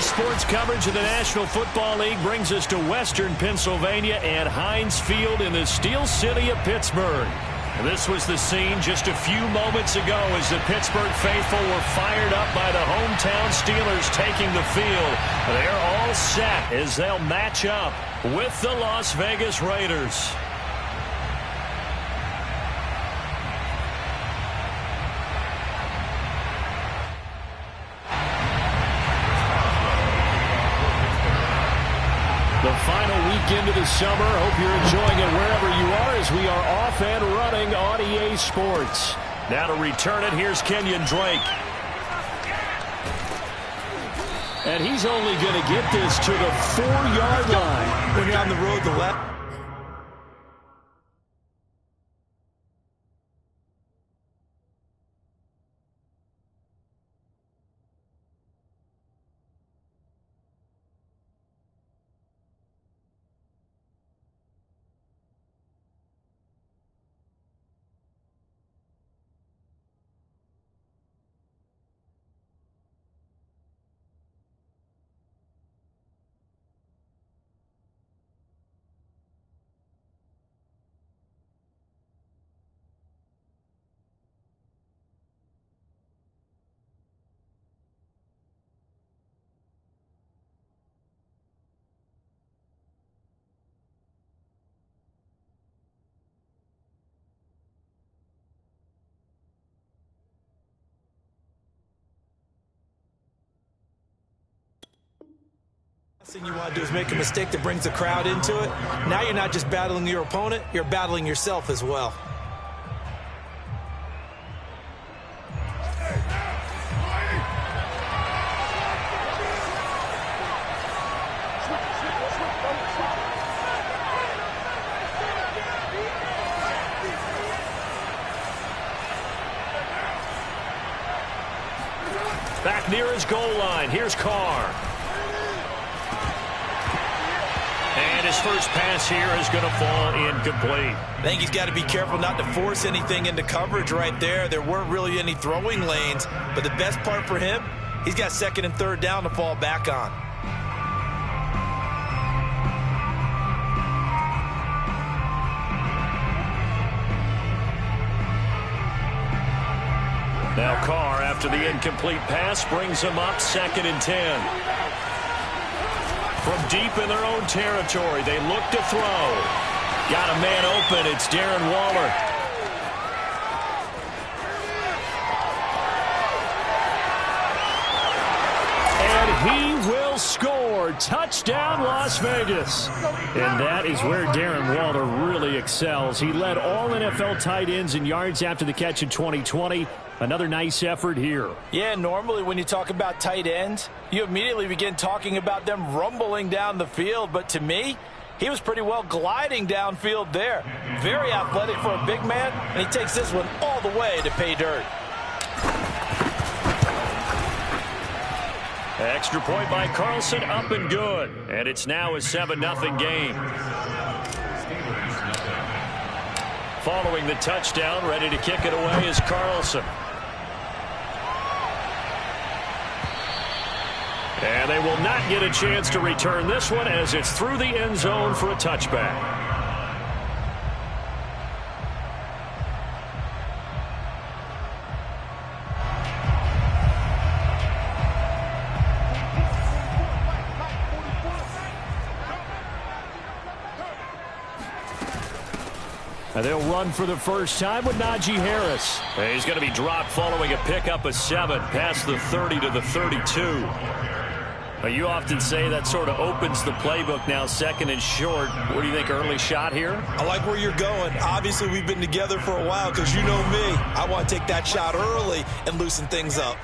Sports coverage of the National Football League brings us to Western Pennsylvania and Heinz Field in the Steel City of Pittsburgh. This was the scene just a few moments ago as the Pittsburgh faithful were fired up by the hometown Steelers taking the field. They're all set as they'll match up with the Las Vegas Raiders. The final weekend of the summer. Hope you're enjoying it wherever you are as we are off and running on EA Sports. Now to return it, here's Kenyon Drake. And he's only going to get this to the 4-yard line. When you're on the road, the left. Last thing you want to do is make a mistake that brings the crowd into it. Now you're not just battling your opponent, you're battling yourself as well. Back near his goal line. Here's Carr. And his first pass here is going to fall incomplete. I think he's got to be careful not to force anything into coverage right there. There weren't really any throwing lanes, but the best part for him, he's got second and third down to fall back on. Now Carr, after the incomplete pass, brings him up 2nd and 10. From deep in their own territory, they look to throw. Got a man open. It's Darren Waller. And he will score. Touchdown, Las Vegas. And that is where Darren Waller really excels. He led all NFL tight ends in yards after the catch in 2020. Another nice effort here. Yeah, normally when you talk about tight ends, you immediately begin talking about them rumbling down the field. But to me, he was pretty well gliding downfield there. Very athletic for a big man, and he takes this one all the way to pay dirt. Extra point by Carlson, up and good. And it's now a 7-0 game. Following the touchdown, ready to kick it away is Carlson. And they will not get a chance to return this one as it's through the end zone for a touchback. And they'll run for the first time with Najee Harris. And he's going to be dropped following a pickup of 7 past the 30 to the 32. You often say that sort of opens the playbook now, 2nd and short. What do you think, early shot here? I like where you're going. Obviously, we've been together for a while because you know me. I want to take that shot early and loosen things up.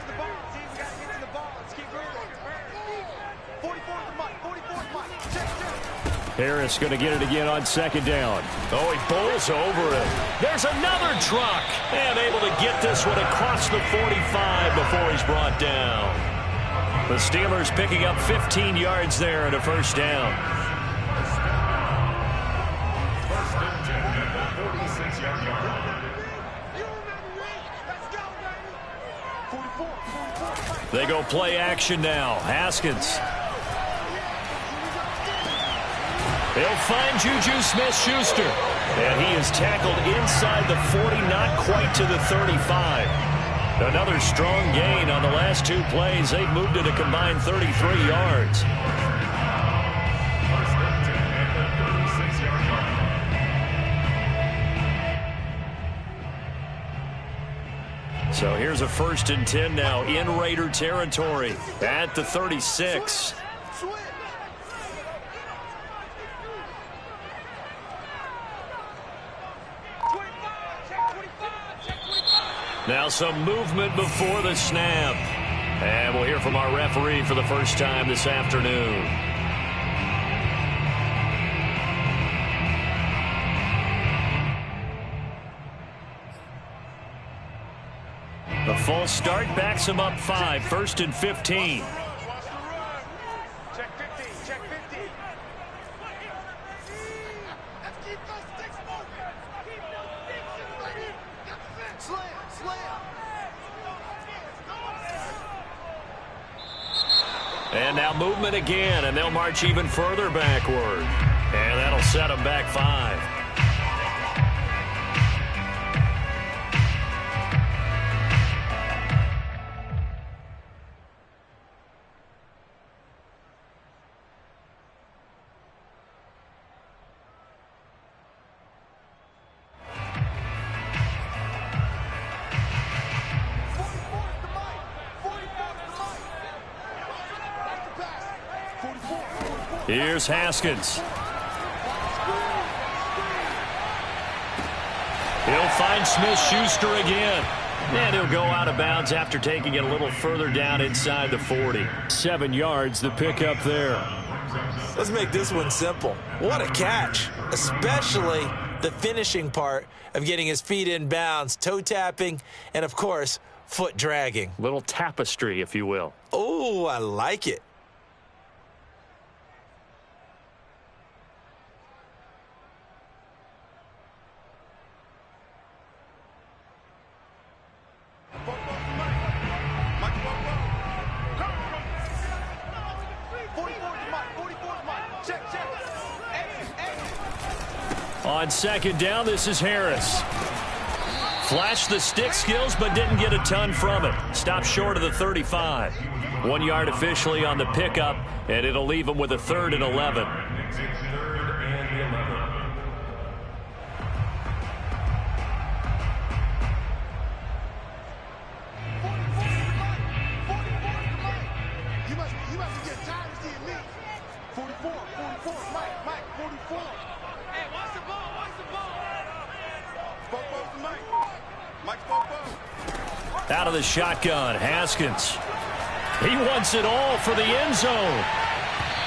Harris going to get it again on 2nd down. Oh, he bowls over it. There's another truck. And able to get this one across the 45 before he's brought down. The Steelers picking up 15 yards there and a first down. They go play action now. Haskins They'll find Juju Smith-Schuster. And he is tackled inside the 40, not quite to the 35. Another strong gain on the last two plays. They've moved it a combined 33 yards. So here's a 1st and 10 now in Raider territory at the 36. Now some movement before the snap. And we'll hear from our referee for the first time this afternoon. The false start backs him up 5, 1st and 15. Check 15, check 15. Let's keep those sticks moving. Keep those sticks moving. Slam, slam. And now movement again, and they'll march even further backward. And that'll set them back 5. Here's Haskins. He'll find Smith-Schuster again. And he'll go out of bounds after taking it a little further down inside the 40. 7 yards, the pickup there. Let's make this one simple. What a catch, especially the finishing part of getting his feet in bounds, toe tapping, and, of course, foot dragging. Little tapestry, if you will. Oh, I like it. On 2nd down, this is Harris. Flashed the stick skills, but didn't get a ton from it. Stopped short of the 35. 1 yard officially on the pickup, and it'll leave him with a 3rd and 11. You must get tired of seeing me. 44, Mike, 44. Hey, watch the ball, Mike, Out of the shotgun, Haskins. He wants it all for the end zone.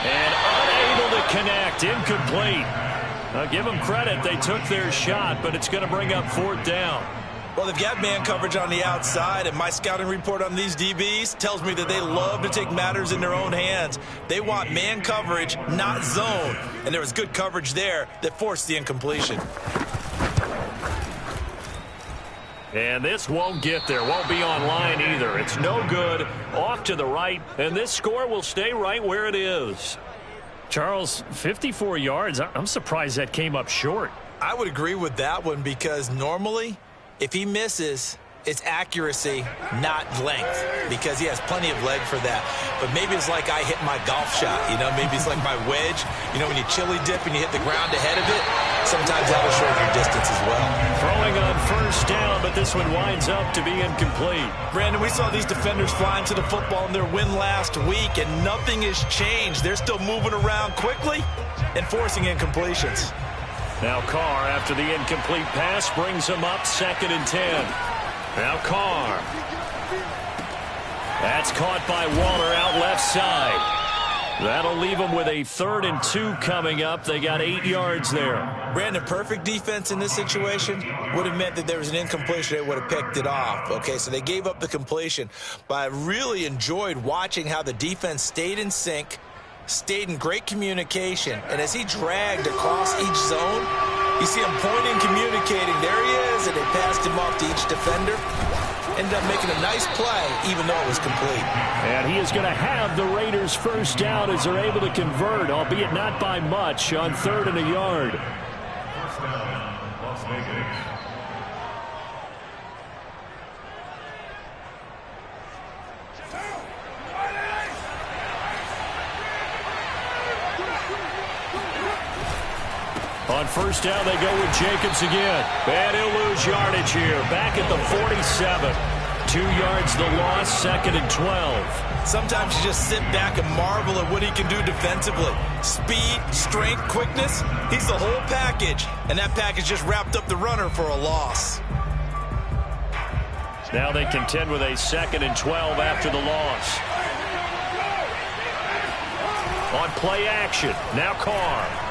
And unable to connect, incomplete. Give them credit, they took their shot, but it's going to bring up 4th down. Well, they've got man coverage on the outside, and my scouting report on these DBs tells me that they love to take matters in their own hands. They want man coverage, not zone. And there was good coverage there that forced the incompletion. And this won't get there, won't be on line either. It's no good, off to the right, and this score will stay right where it is. Charles, 54 yards, I'm surprised that came up short. I would agree with that one because normally, if he misses, it's accuracy, not length, because he has plenty of leg for that. But maybe it's like I hit my golf shot, you know, maybe it's like my wedge. You know, when you chili dip and you hit the ground ahead of it, sometimes that'll shorten your distance as well. Throwing on 1st down, but this one winds up to be incomplete. Brandon, we saw these defenders flying to the football in their win last week, and nothing has changed. They're still moving around quickly and forcing incompletions. Now Carr, after the incomplete pass, brings him up 2nd and 10. Now Carr. That's caught by Waller out left side. That'll leave them with a 3rd and 2 coming up. They got 8 yards there. Brandon, perfect defense in this situation would have meant that there was an incompletion. They would have picked it off. Okay, so they gave up the completion. But I really enjoyed watching how the defense stayed in sync, stayed in great communication. And as he dragged across each zone, you see him pointing, communicating. There he is, and they passed him off to each defender. ended up making a nice play, even though it was complete. And he is going to have the Raiders first down as they're able to convert, albeit not by much, on 3rd and a yard. First down, Las Vegas. On first down, they go with Jacobs again. And he'll lose yardage here. Back at the 47. 2 yards the loss, 2nd and 12. Sometimes you just sit back and marvel at what he can do defensively. Speed, strength, quickness. He's the whole package. And that package just wrapped up the runner for a loss. Now they contend with a 2nd and 12 after the loss. On play action, now Carr.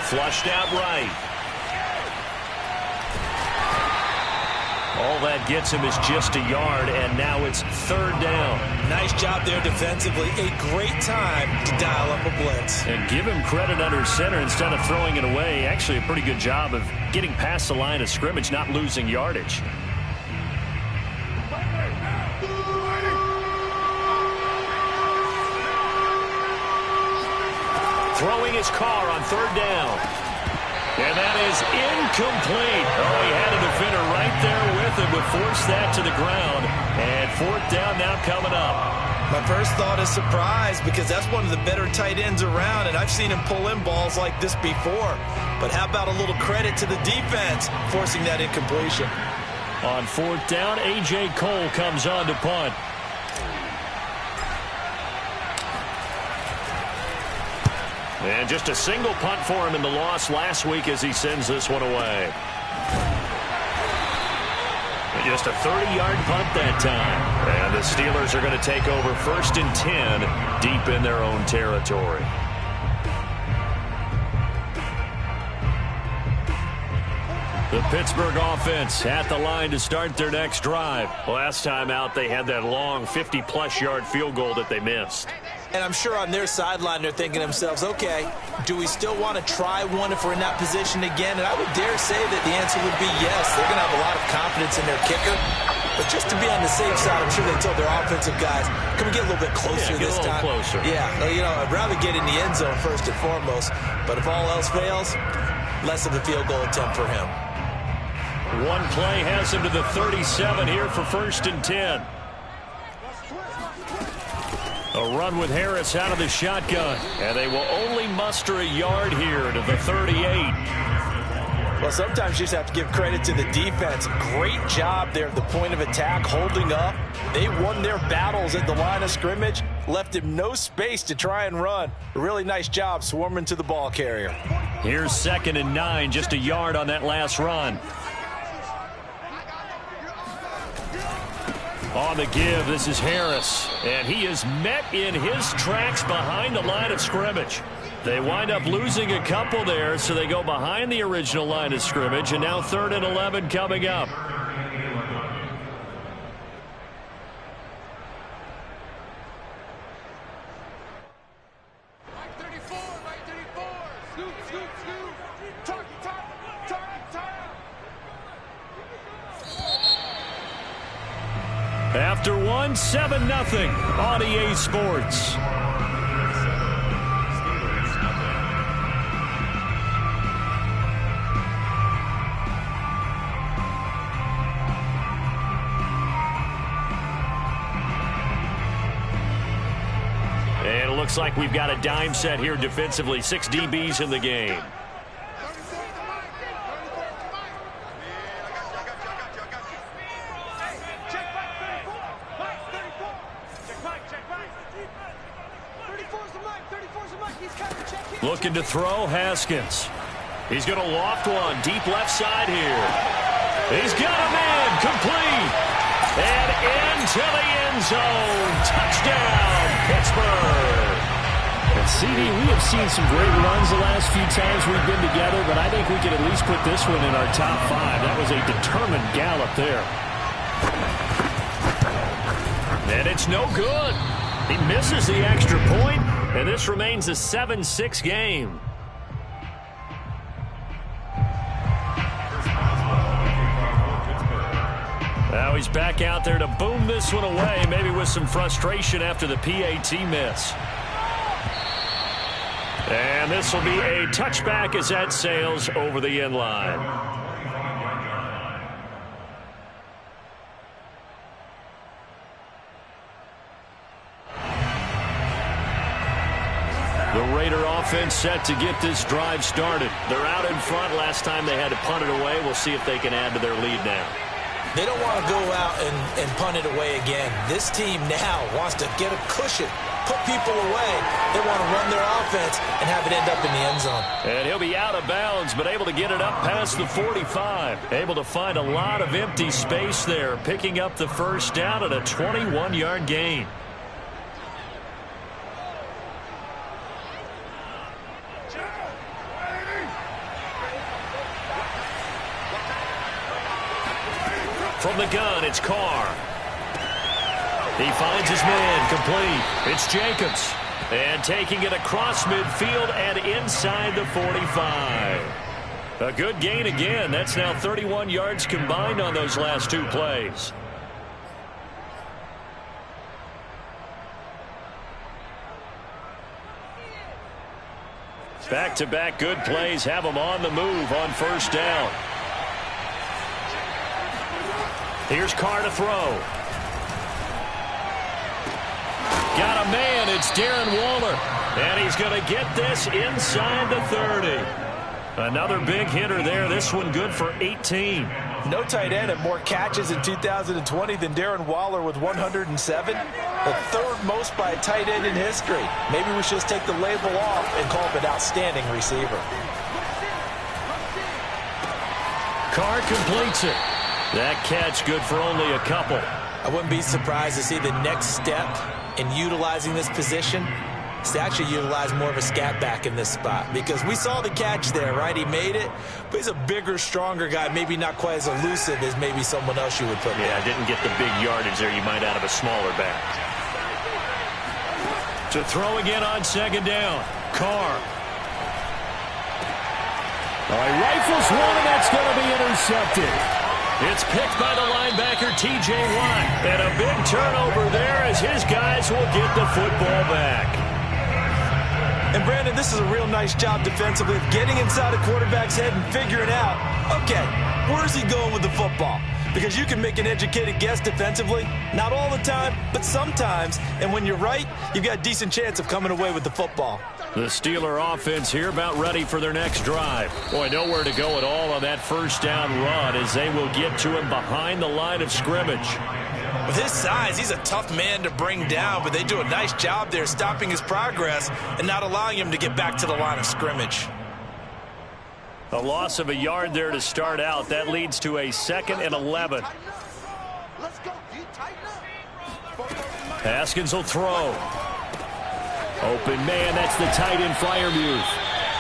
Flushed out right. All that gets him is just a yard, and now it's 3rd down. Nice job there defensively. A great time to dial up a blitz. And give him credit under center instead of throwing it away. Actually, a pretty good job of getting past the line of scrimmage, not losing yardage. Throwing his car on 3rd down. And that is incomplete. Oh, he had a defender right there with him, but forced that to the ground. And 4th down now coming up. My first thought is surprise, because that's one of the better tight ends around, and I've seen him pull in balls like this before. But how about a little credit to the defense forcing that incompletion? On 4th down, A.J. Cole comes on to punt. And just a single punt for him in the loss last week as he sends this one away. And just a 30-yard punt that time. And the Steelers are going to take over 1st and 10 deep in their own territory. The Pittsburgh offense at the line to start their next drive. Last time out, they had that long 50-plus yard field goal that they missed. And I'm sure on their sideline they're thinking to themselves, okay, do we still want to try one if we're in that position again? And I would dare say that the answer would be yes. They're going to have a lot of confidence in their kicker. But just to be on the safe side, I'm sure they told their offensive guys, can we get a little bit closer this time? Closer. Yeah, you know, I'd rather get in the end zone first and foremost. But if all else fails, less of a field goal attempt for him. One play has him to the 37 here for 1st and 10. A run with Harris out of the shotgun. And they will only muster a yard here to the 38. Well, sometimes you just have to give credit to the defense. Great job there at the point of attack, holding up. They won their battles at the line of scrimmage, left him no space to try and run. A really nice job swarming to the ball carrier. Here's 2nd and 9, just a yard on that last run. On the give, this is Harris, and he is met in his tracks behind the line of scrimmage. They wind up losing a couple there, so they go behind the original line of scrimmage, and now 3rd and 11 coming up. After one, 7-0 on EA Sports. And it looks like we've got a dime set here defensively. 6 DBs in the game. Looking to throw, Haskins. He's going to loft one, deep left side here. He's got a man, complete. And into the end zone. Touchdown, Pittsburgh. And CD, we have seen some great runs the last few times we've been together, but I think we can at least put this one in our top 5. That was a determined gallop there. And it's no good. He misses the extra point, and this remains a 7-6 game. Now Now he's back out there to boom this one away, maybe with some frustration after the PAT miss. And this will be a touchback as that sails over the end line. The Raider offense set to get this drive started. They're out in front. Last time they had to punt it away. We'll see if they can add to their lead now. They don't want to go out and punt it away again. This team now wants to get a cushion, put people away. They want to run their offense and have it end up in the end zone. And he'll be out of bounds, but able to get it up past the 45. Able to find a lot of empty space there, picking up the first down at a 21-yard gain. From the gun, it's Carr. He finds his man, complete. It's Jacobs. And taking it across midfield and inside the 45. A good gain again. That's now 31 yards combined on those last two plays. Back-to-back good plays have them on the move on first down. Here's Carr to throw. Got a man. It's Darren Waller. And he's going to get this inside the 30. Another big hitter there. This one good for 18. No tight end had more catches in 2020 than Darren Waller with 107. The third most by a tight end in history. Maybe we should just take the label off and call him an outstanding receiver. Carr completes it. That catch good for only a couple. I wouldn't be surprised to see the next step in utilizing this position is to actually utilize more of a scat back in this spot, because we saw the catch there, right? He made it, but he's a bigger, stronger guy, maybe not quite as elusive as maybe someone else you would put there. Yeah, didn't get the big yardage there you might out of a smaller back. To throw again on second down. Carr. All right, rifles one, and that's going to be intercepted. It's picked by the linebacker, T.J. Watt. And a big turnover there as his guys will get the football back. And, Brandon, this is a real nice job defensively of getting inside a quarterback's head and figuring out, okay, where's he going with the football? Because you can make an educated guess defensively. Not all the time, but sometimes. And when you're right, you've got a decent chance of coming away with the football. The Steeler offense here about ready for their next drive. Boy, nowhere to go at all on that first down run as they will get to him behind the line of scrimmage. With his size, he's a tough man to bring down, but they do a nice job there stopping his progress and not allowing him to get back to the line of scrimmage. A loss of a yard there to start out. That leads to a 2nd and 11. Haskins will throw. Open man, that's the tight end Freiermuth.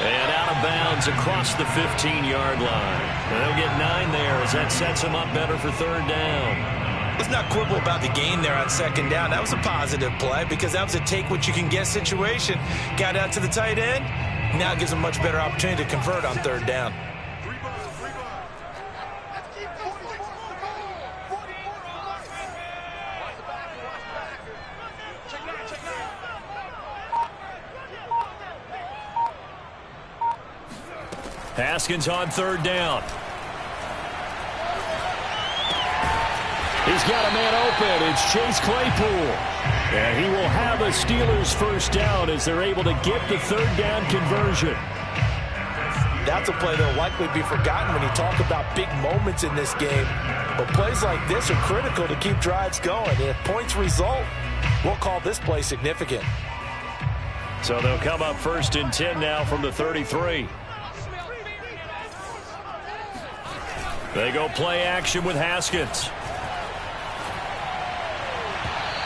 And out of bounds across the 15-yard line. And they'll get 9 there as that sets them up better for third down. Let's not quibble about the gain there on second down. That was a positive play because that was a take-what-you-can-get situation. Got out to the tight end. Now it gives them a much better opportunity to convert on third down. Haskins on third down. He's got a man open. It's Chase Claypool. And he will have a Steelers first down as they're able to get the third down conversion. That's a play that will likely be forgotten when you talk about big moments in this game. But plays like this are critical to keep drives going. And if points result, we'll call this play significant. So they'll come up 1st and 10 now from the 33. They go play action with Haskins.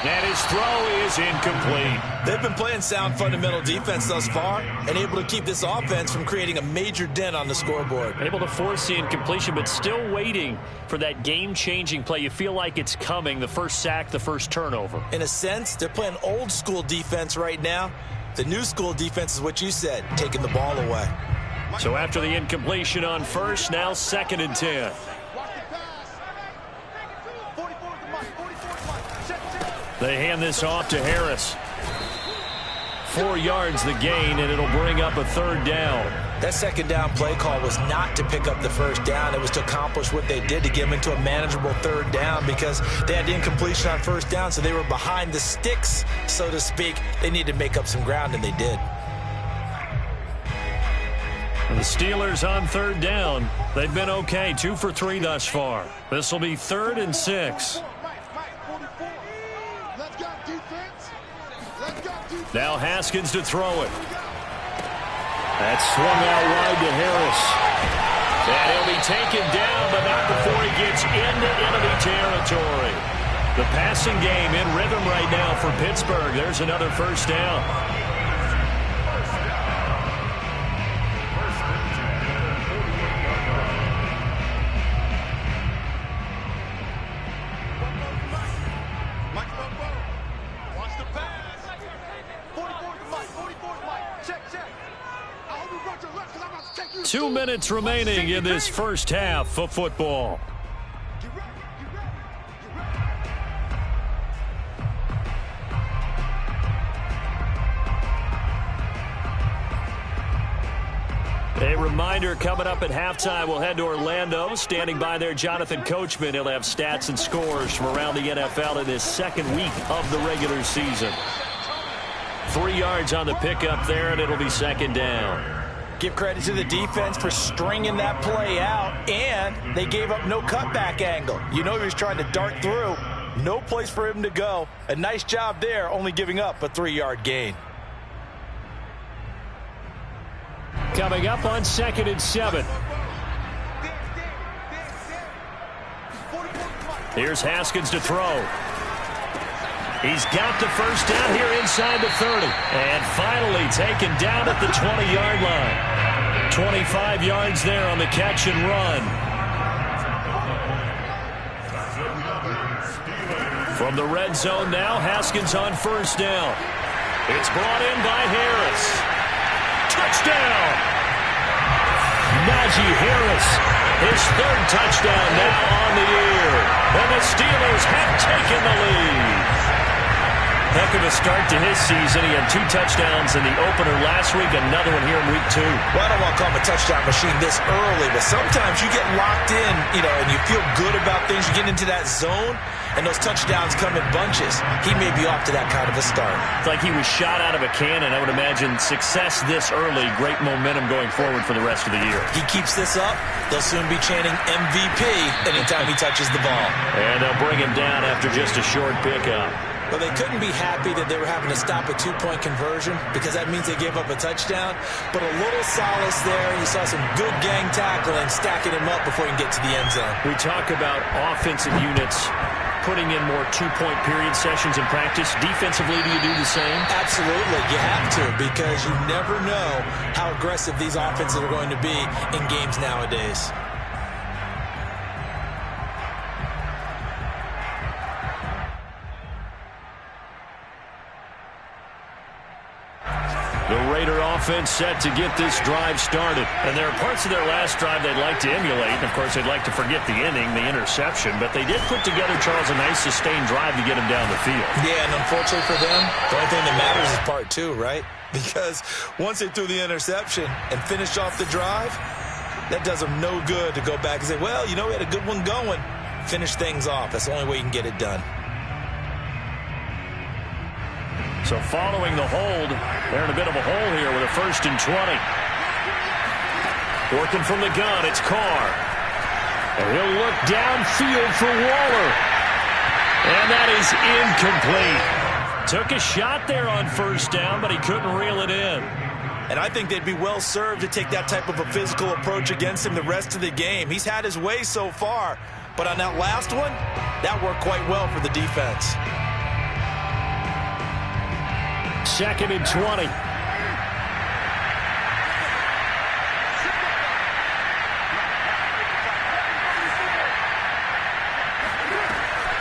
And his throw is incomplete. They've been playing sound fundamental defense thus far and able to keep this offense from creating a major dent on the scoreboard. Able to force the incompletion, but still waiting for that game-changing play. You feel like it's coming, the first sack, the first turnover. In a sense, they're playing old-school defense right now. The new-school defense is what you said, taking the ball away. So after the incompletion on first, now 2nd and 10. They hand this off to Harris. 4 yards the gain, and it'll bring up a third down. That second down play call was not to pick up the first down. It was to accomplish what they did, to get them into a manageable third down, because they had incompletion on first down, so they were behind the sticks, so to speak. They needed to make up some ground, and they did. The Steelers on third down. They've been okay, 2 for 3 thus far. This will be 3rd and 6. Now Haskins to throw it. That's swung out wide to Harris. And he'll be taken down, but not before he gets into enemy territory. The passing game in rhythm right now for Pittsburgh. There's another first down. Watch the pass. 44's Mike. 44's Mike. Check. I hope you brought your left, because I'm about to take you. 2 minutes remaining in this first half of football. Get ready. A reminder, coming up at halftime, we'll head to Orlando. Standing by there, Jonathan Coachman. He'll have stats and scores from around the NFL in this second week of the regular season. 3 yards on the pickup there, and it'll be second down. Give credit to the defense for stringing that play out, and they gave up no cutback angle. You know he was trying to dart through. No place for him to go. A nice job there, only giving up a 3-yard gain. Coming up on 2nd and 7. Here's Haskins to throw. He's got the first down here inside the 30. And finally taken down at the 20-yard line. 25 yards there on the catch and run. From the red zone now, Haskins on first down. It's brought in by Harris. Touchdown! Najee Harris, his 3rd touchdown now on the year. And the Steelers have taken the lead. Heck of a start to his season. He had 2 touchdowns in the opener last week, another one here in week 2. Well, I don't want to call him a touchdown machine this early, but sometimes you get locked in, and you feel good about things. You get into that zone, and those touchdowns come in bunches. He may be off to that kind of a start. It's like he was shot out of a cannon. I would imagine success this early, great momentum going forward for the rest of the year. He keeps this up, they'll soon be chanting MVP anytime he touches the ball. And they'll bring him down after just a short pickup. Well, they couldn't be happy that they were having to stop a 2-point conversion, because that means they gave up a touchdown. But a little solace there. You saw some good gang tackling, stacking him up before he can get to the end zone. We talk about offensive units putting in more 2-point period sessions in practice. Defensively, do you do the same? Absolutely. You have to, because you never know how aggressive these offenses are going to be in games nowadays. The Raider offense set to get this drive started. And there are parts of their last drive they'd like to emulate. And, of course, they'd like to forget the inning, the interception. But they did put together, Charles, a nice sustained drive to get him down the field. Yeah, and unfortunately for them, the only thing that matters is part 2, right? Because once they threw the interception and finished off the drive, that does them no good to go back and say, well, we had a good one going. Finish things off. That's the only way you can get it done. So following the hold, they're in a bit of a hole here with a 1st and 20. Working from the gun, it's Carr. And he'll look downfield for Waller. And that is incomplete. Took a shot there on first down, but he couldn't reel it in. And I think they'd be well served to take that type of a physical approach against him the rest of the game. He's had his way so far, but on that last one, that worked quite well for the defense. 2nd and 20.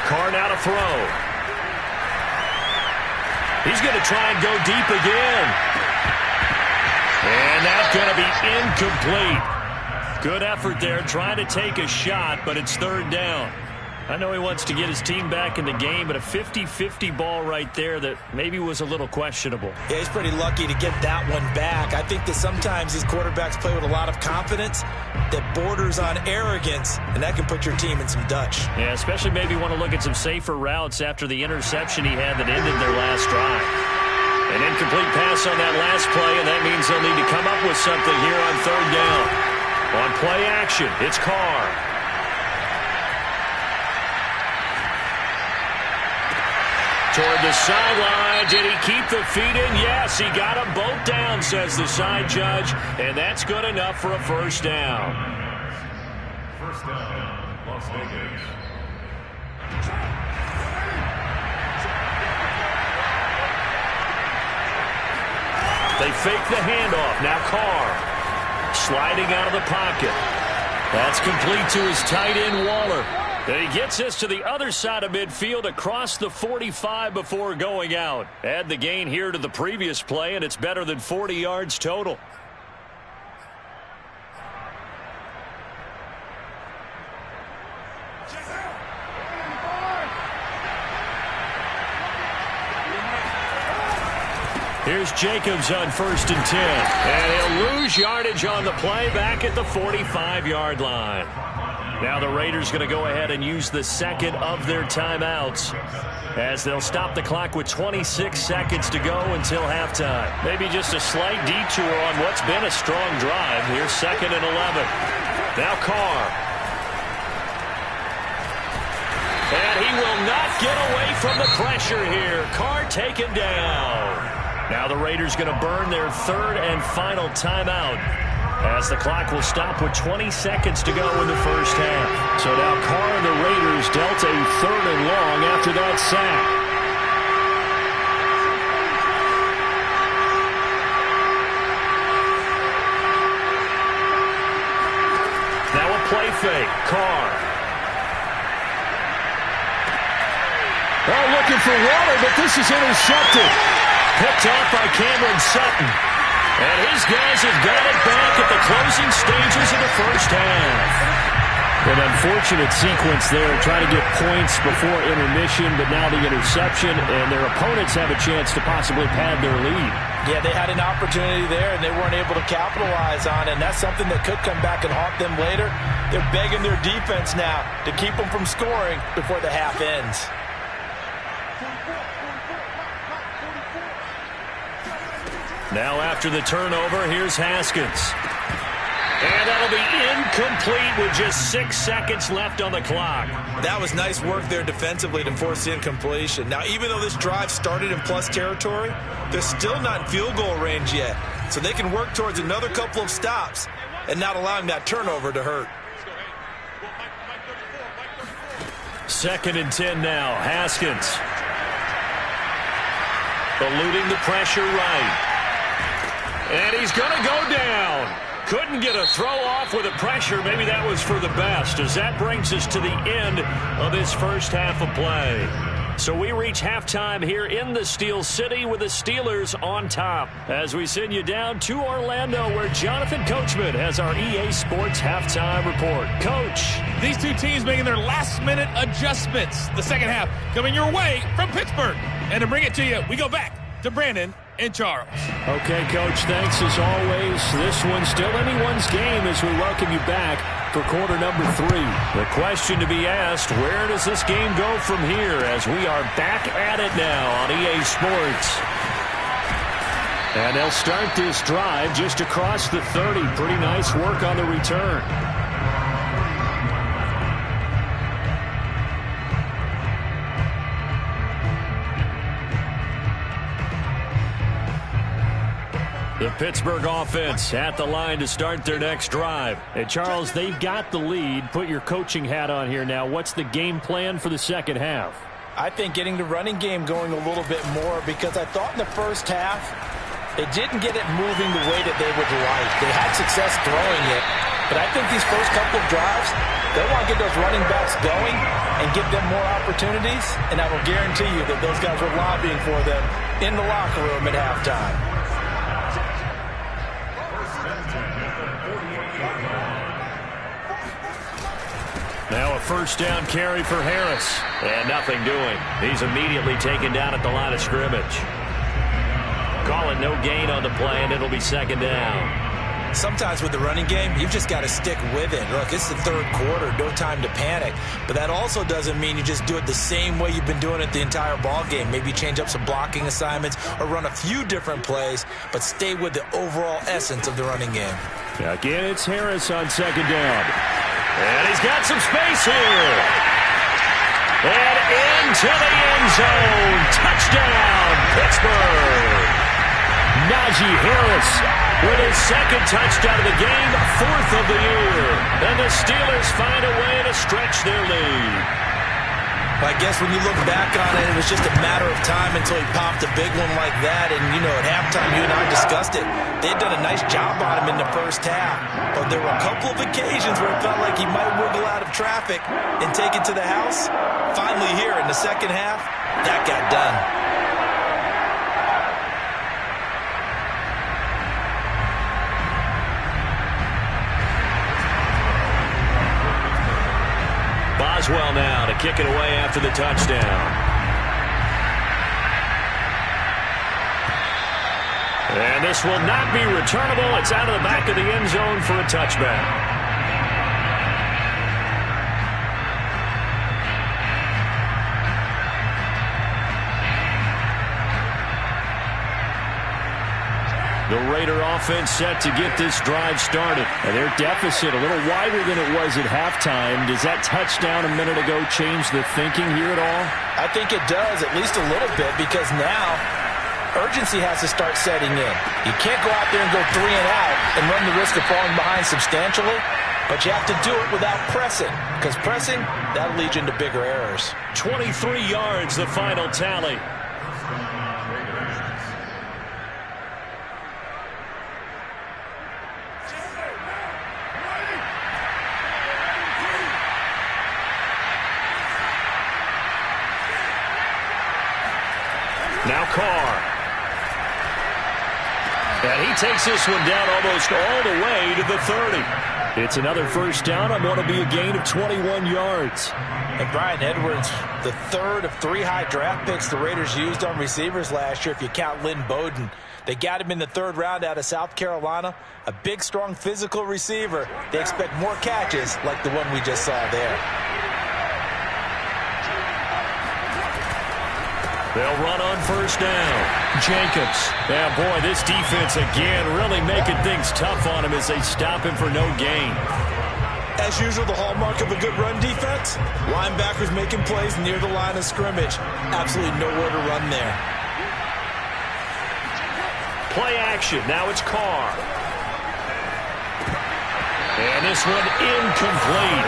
Carr now to throw. He's going to try and go deep again. And that's going to be incomplete. Good effort there, trying to take a shot, but it's 3rd down. I know he wants to get his team back in the game, but a 50-50 ball right there that maybe was a little questionable. Yeah, he's pretty lucky to get that one back. I think that sometimes these quarterbacks play with a lot of confidence that borders on arrogance, and that can put your team in some Dutch. Yeah, especially maybe want to look at some safer routes after the interception he had that ended their last drive. An incomplete pass on that last play, and that means they'll need to come up with something here on third down. On play action, it's Carr. Toward the sideline. Did he keep the feet in? Yes, he got them both down, says the side judge, and that's good enough for a first down. First down, Las Vegas. They fake the handoff. Now Carr sliding out of the pocket. That's complete to his tight end, Waller. And he gets us to the other side of midfield across the 45 before going out. Add the gain here to the previous play, and it's better than 40 yards total. Here's Jacobs on 1st and 10. And he'll lose yardage on the play back at the 45-yard line. Now the Raiders going to go ahead and use the second of their timeouts as they'll stop the clock with 26 seconds to go until halftime. Maybe just a slight detour on what's been a strong drive. Here's 2nd and 11. Now Carr. And he will not get away from the pressure here. Carr taken down. Now the Raiders going to burn their third and final timeout as the clock will stop with 20 seconds to go in the first half. So now Carr and the Raiders dealt a 3rd and long after that sack. Now a play fake. Carr. Oh, looking for Waller, but this is intercepted. Picked off by Cameron Sutton. And his guys have got it back at the closing stages of the first half. An unfortunate sequence there, trying to get points before intermission, but now the interception, and their opponents have a chance to possibly pad their lead. Yeah, they had an opportunity there, and they weren't able to capitalize on it, and that's something that could come back and haunt them later. They're begging their defense now to keep them from scoring before the half ends. Now after the turnover, here's Haskins. And that'll be incomplete with just 6 seconds left on the clock. That was nice work there defensively to force the incompletion. Now, even though this drive started in plus territory, they're still not in field goal range yet. So they can work towards another couple of stops and not allowing that turnover to hurt. 2nd and 10 now. Haskins. Eluding the pressure right. And he's going to go down. Couldn't get a throw off with the pressure. Maybe that was for the best, as that brings us to the end of this first half of play. So we reach halftime here in the Steel City with the Steelers on top as we send you down to Orlando, where Jonathan Coachman has our EA Sports halftime report. Coach. These two teams making their last-minute adjustments. The second half coming your way from Pittsburgh. And to bring it to you, we go back to Brandon and Charles. Okay, Coach, thanks as always. This one's still anyone's game as we welcome you back for quarter number 3. The question to be asked, where does this game go from here as we are back at it now on EA Sports? And they'll start this drive just across the 30. Pretty nice work on the return. The Pittsburgh offense at the line to start their next drive. And Charles, they've got the lead. Put your coaching hat on here now. What's the game plan for the second half? I think getting the running game going a little bit more, because I thought in the first half they didn't get it moving the way that they would like. They had success throwing it, but I think these first couple of drives, they want to get those running backs going and give them more opportunities, and I will guarantee you that those guys were lobbying for them in the locker room at halftime. Now a first down carry for Harris. And nothing doing. He's immediately taken down at the line of scrimmage. Call it no gain on the play, and it'll be second down. Sometimes with the running game, you've just got to stick with it. Look, it's the third quarter, no time to panic. But that also doesn't mean you just do it the same way you've been doing it the entire ball game. Maybe change up some blocking assignments or run a few different plays, but stay with the overall essence of the running game. Again, it's Harris on second down. And he's got some space here. And into the end zone. Touchdown, Pittsburgh. Najee Harris with his second touchdown of the game, fourth of the year. And the Steelers find a way to stretch their lead. I guess when you look back on it, it was just a matter of time until he popped a big one like that. And, you know, at halftime, you and I discussed it. They had done a nice job on him in the first half. But there were a couple of occasions where it felt like he might wiggle out of traffic and take it to the house. Finally here in the second half, that got done. Boswell now to kick it away after the touchdown. And this will not be returnable. It's out of the back of the end zone for a touchback. The Raider offense set to get this drive started. And their deficit a little wider than it was at halftime. Does that touchdown a minute ago change the thinking here at all? I think it does, at least a little bit, because now urgency has to start setting in. You can't go out there and go 3 and out and run the risk of falling behind substantially, but you have to do it without pressing, because pressing, that'll lead you into bigger errors. 23 yards, the final tally. Now Carr. And he takes this one down almost all the way to the 30. It's another first down on what will be a gain of 21 yards. And Brian Edwards, the third of 3 high draft picks the Raiders used on receivers last year, if you count Lynn Bowden. They got him in the 3rd round out of South Carolina. A big, strong, physical receiver. They expect more catches like the one we just saw there. They'll run on first down. Jacobs. Yeah, boy, this defense again really making things tough on him as they stop him for no gain. As usual, the hallmark of a good run defense, linebackers making plays near the line of scrimmage. Absolutely nowhere to run there. Play action. Now it's Carr. And this one incomplete.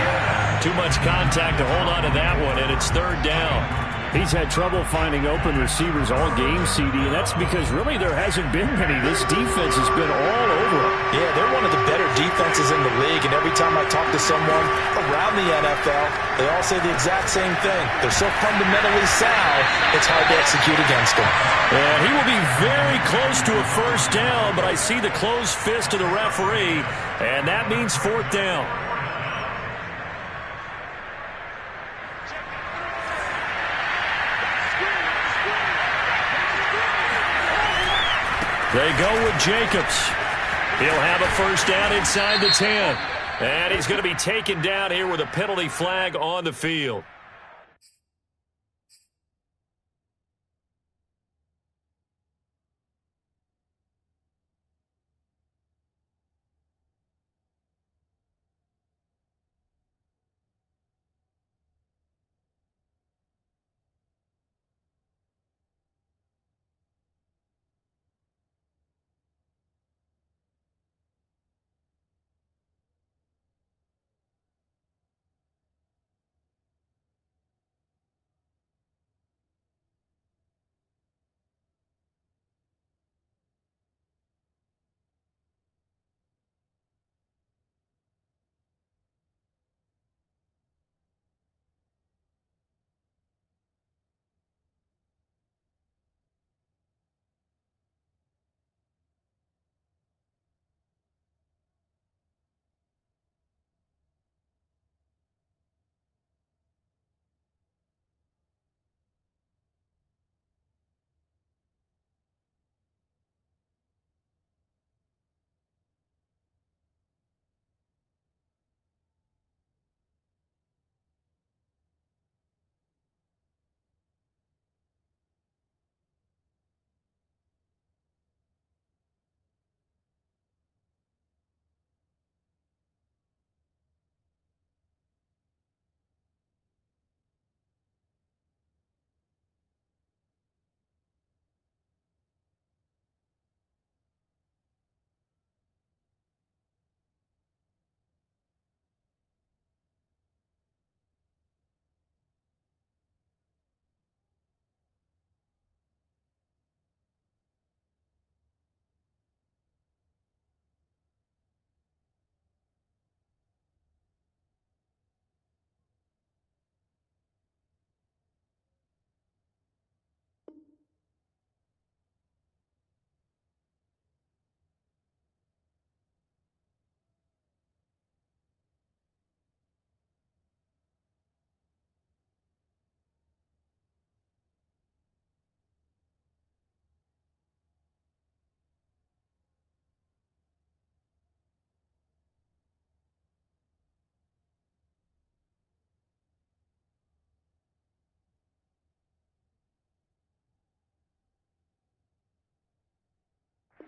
Too much contact to hold on to that one, and it's 3rd down. He's had trouble finding open receivers all game, CD, and that's because really there hasn't been many. This defense has been all over him. Yeah, they're one of the better defenses in the league, and every time I talk to someone around the NFL, they all say the exact same thing. They're so fundamentally sound, it's hard to execute against them. And he will be very close to a first down, but I see the closed fist of the referee, and that means 4th down. They go with Jacobs. He'll have a first down inside the 10. And he's going to be taken down here with a penalty flag on the field.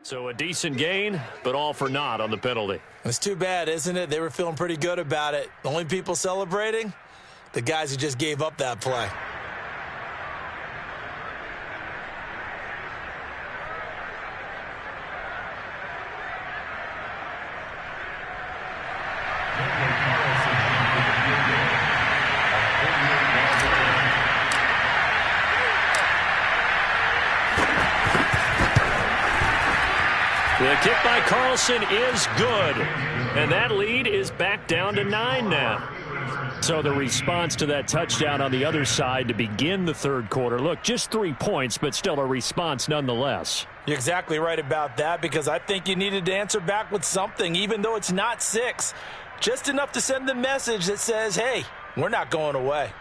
So a decent gain, but all for naught on the penalty. It's too bad, isn't it? They were feeling pretty good about it. The only people celebrating? The guys who just gave up that play. The kick by Carlson is good, and that lead is back down to 9 now. So the response to that touchdown on the other side to begin the third quarter. Look, just 3 points, but still a response nonetheless. You're exactly right about that, because I think you needed to answer back with something, even though it's not 6. Just enough to send the message that says, hey, we're not going away.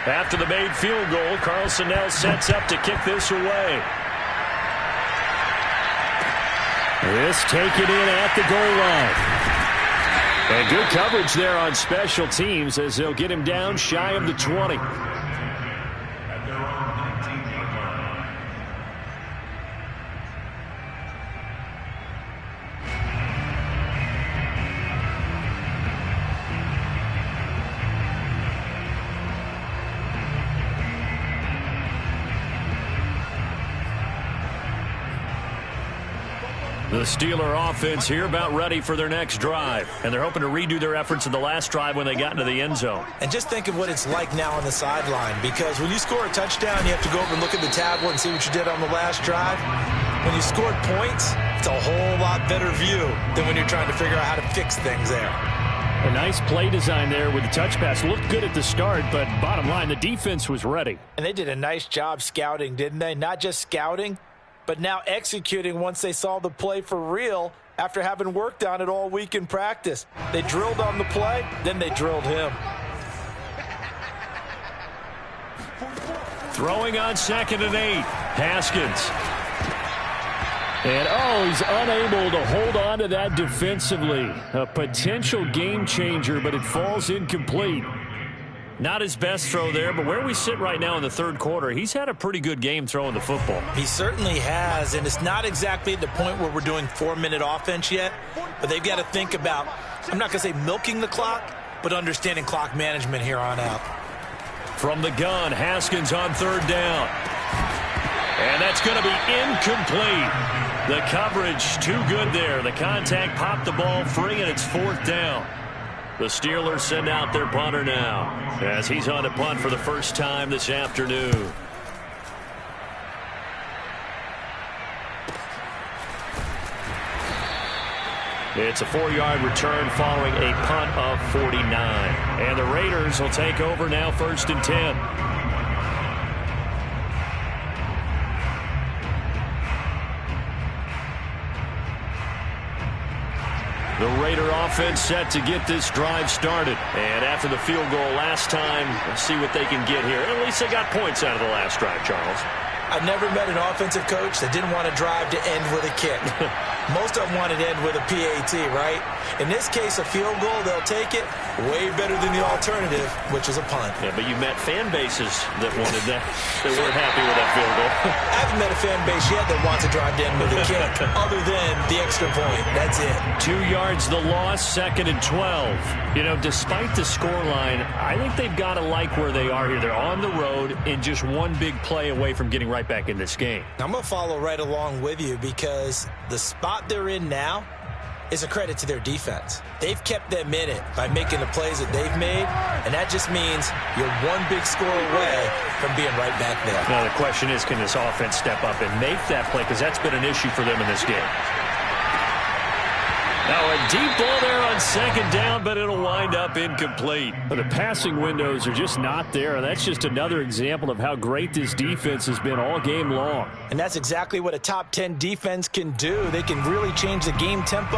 After the made field goal, Carlson now sets up to kick this away. This taken in at the goal line. And good coverage there on special teams as they'll get him down shy of the 20. At their own 19-yard line. The Steeler offense here about ready for their next drive. And they're hoping to redo their efforts in the last drive when they got into the end zone. And just think of what it's like now on the sideline, because when you score a touchdown, you have to go over and look at the tablet and see what you did on the last drive. When you scored points, it's a whole lot better view than when you're trying to figure out how to fix things there. A nice play design there with the touch pass. Looked good at the start, but bottom line, the defense was ready. And they did a nice job scouting, didn't they? Not just scouting, but now executing once they saw the play for real after having worked on it all week in practice. They drilled on the play, then they drilled him. Throwing on 2nd and 8. Haskins. And, he's unable to hold on to that defensively. A potential game changer, but it falls incomplete. Not his best throw there, but where we sit right now in the third quarter, he's had a pretty good game throwing the football. He certainly has, and it's not exactly at the point where we're doing 4-minute offense yet, but they've got to think about, I'm not going to say milking the clock, but understanding clock management here on out. From the gun, Haskins on 3rd down. And that's going to be incomplete. The coverage too good there. The contact popped the ball free, and it's 4th down. The Steelers send out their punter now as he's on to punt for the first time this afternoon. It's a 4-yard return following a punt of 49. And the Raiders will take over now 1st and 10. The Raider offense set to get this drive started. And after the field goal last time, let's see what they can get here. At least they got points out of the last drive, Charles. I've never met an offensive coach that didn't want to drive to end with a kick. Most of them wanted to end with a PAT, right? In this case, a field goal, they'll take it. Way better than the alternative, which is a punt. Yeah, but you met fan bases that wanted that. They weren't happy with that field goal. I haven't met a fan base yet that wants to drive to end with a kick, other than the extra point. That's it. 2 yards the loss, 2nd and 12. You know, despite the scoreline, I think they've got to like where they are here. They're on the road and just one big play away from getting right back in this game. I'm going to follow right along with you, because the spot they're in now is a credit to their defense. They've kept them in it by making the plays that they've made, and that just means you're one big score away from being right back there. Now the question is, can this offense step up and make that play, because that's been an issue for them in this game. Now a deep ball there on 2nd down, but it'll wind up incomplete. The passing windows are just not there, and that's just another example of how great this defense has been all game long. And that's exactly what a top 10 defense can do. They can really change the game tempo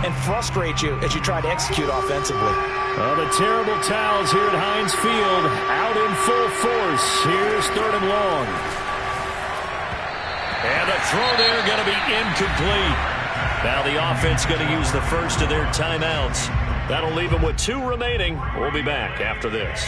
and frustrate you as you try to execute offensively. Well, the terrible towels here at Heinz Field out in full force. Here's 3rd and long. And the throw there going to be incomplete. Now the offense going to use the first of their timeouts. That'll leave him with 2 remaining. We'll be back after this.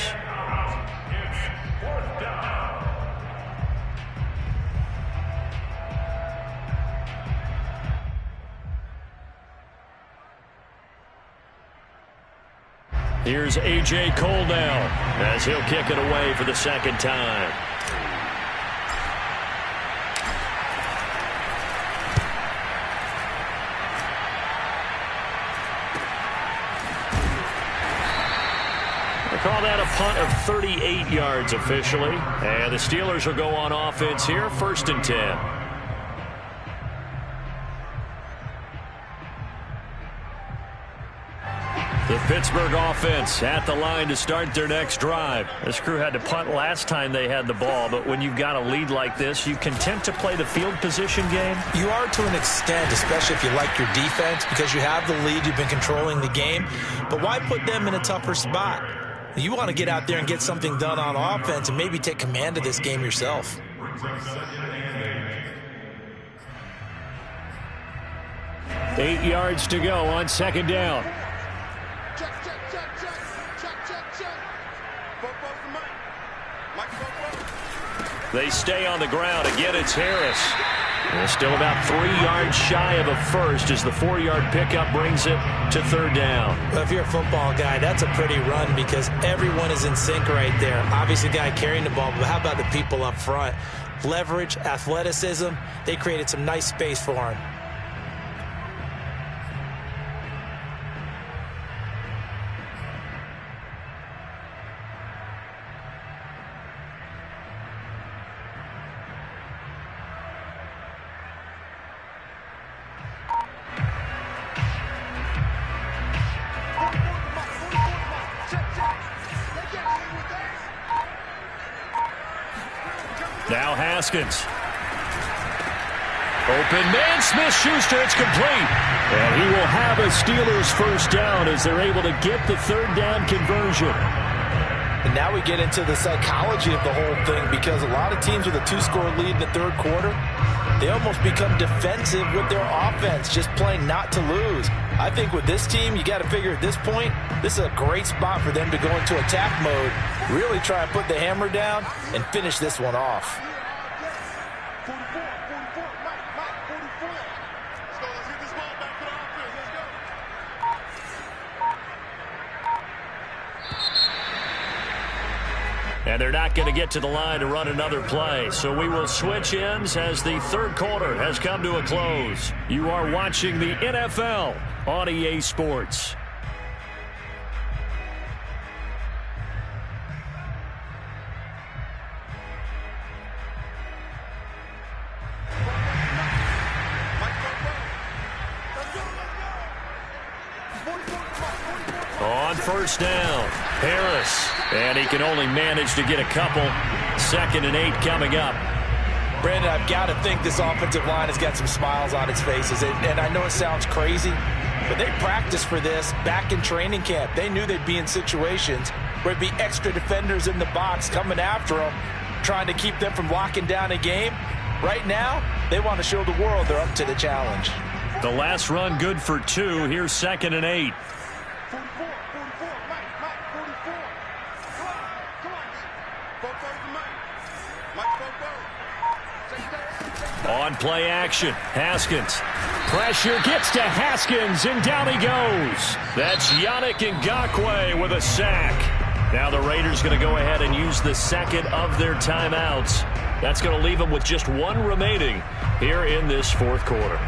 Here's A.J. Cole now as he'll kick it away for the second time. They call that a punt of 38 yards officially. And the Steelers will go on offense here, 1st and 10. The Pittsburgh offense at the line to start their next drive. This crew had to punt last time they had the ball, but when you've got a lead like this, you content to play the field position game? You are to an extent, especially if you like your defense, because you have the lead, you've been controlling the game. But why put them in a tougher spot? You want to get out there and get something done on offense and maybe take command of this game yourself. 8 yards to go on 2nd down. They stay on the ground. Again, it's Harris. They're still about 3 yards shy of a first as the 4-yard pickup brings it to 3rd down. Well, if you're a football guy, that's a pretty run because everyone is in sync right there. Obviously, the guy carrying the ball, but how about the people up front? Leverage, athleticism, they created some nice space for him. Now Haskins. Open man, Smith-Schuster, it's complete. And he will have a Steelers 1st down as they're able to get the 3rd down conversion. And now we get into the psychology of the whole thing because a lot of teams with a 2-score lead in the 3rd quarter, they almost become defensive with their offense, just playing not to lose. I think with this team, you got to figure at this point, this is a great spot for them to go into attack mode, really try and put the hammer down and finish this one off. 44, 44, Mike, 44. Let's go, let's get this ball back for the offense. Let's go. And they're not going to get to the line to run another play. So we will switch ends as the 3rd quarter has come to a close. You are watching the NFL on EA Sports. On 1st down, Harris. And he can only manage to get a couple. 2nd and 8 coming up. Brandon, I've got to think this offensive line has got some smiles on its faces. And I know it sounds crazy, but they practiced for this back in training camp. They knew they'd be in situations where there'd be extra defenders in the box coming after them, trying to keep them from locking down a game. Right now, they want to show the world they're up to the challenge. The last run good for 2. Here's 2nd and 8. 44, 44, Mike, 44. Come on, D. 44 for Mike, 44. On play action, Haskins. Pressure gets to Haskins, and down he goes. That's Yannick Ngakoue with a sack. Now the Raiders going to go ahead and use the 2nd of their timeouts. That's going to leave them with just 1 remaining here in this 4th quarter.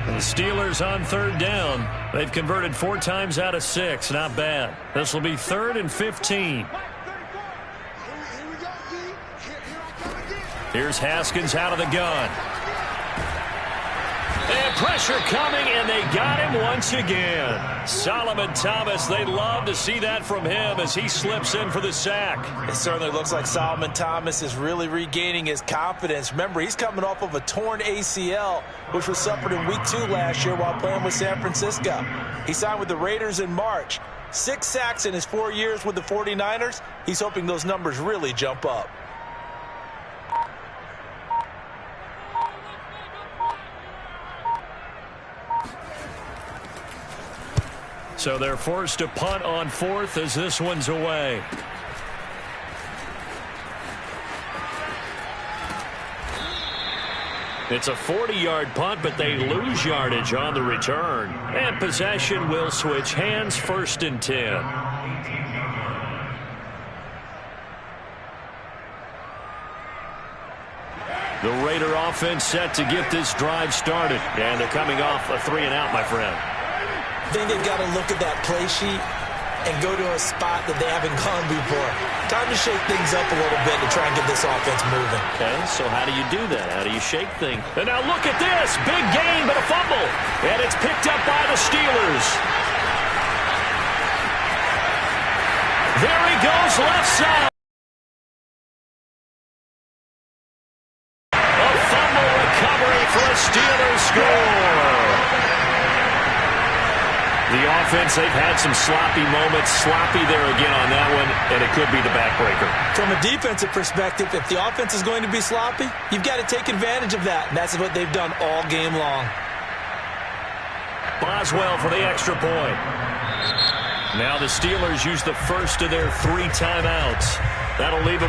The Steelers on 3rd down. They've converted 4 times out of 6. Not bad. This will be 3rd and 15. Here's Haskins out of the gun. And pressure coming, and they got him once again. Solomon Thomas, they love to see that from him as he slips in for the sack. It certainly looks like Solomon Thomas is really regaining his confidence. Remember, he's coming off of a torn ACL, which was suffered in Week 2 last year while playing with San Francisco. He signed with the Raiders in March. 6 sacks in his 4 years with the 49ers. He's hoping those numbers really jump up. So they're forced to punt on 4th as this one's away. It's a 40-yard punt, but they lose yardage on the return. And possession will switch hands, 1st and 10. The Raider offense set to get this drive started. And they're coming off a 3-and-out, my friend. I think they've got to look at that play sheet and go to a spot that they haven't gone before. Time to shake things up a little bit to try and get this offense moving. Okay, so how do you do that? How do you shake things? And now look at this. Big gain, but a fumble. And it's picked up by the Steelers. There he goes, left side. A fumble recovery for a Steelers score. The offense, they've had some sloppy moments. Sloppy there again on that one, and it could be the backbreaker. From a defensive perspective, if the offense is going to be sloppy, you've got to take advantage of that. And that's what they've done all game long. Boswell for the extra point. Now the Steelers use the first of their 3 timeouts. That'll leave them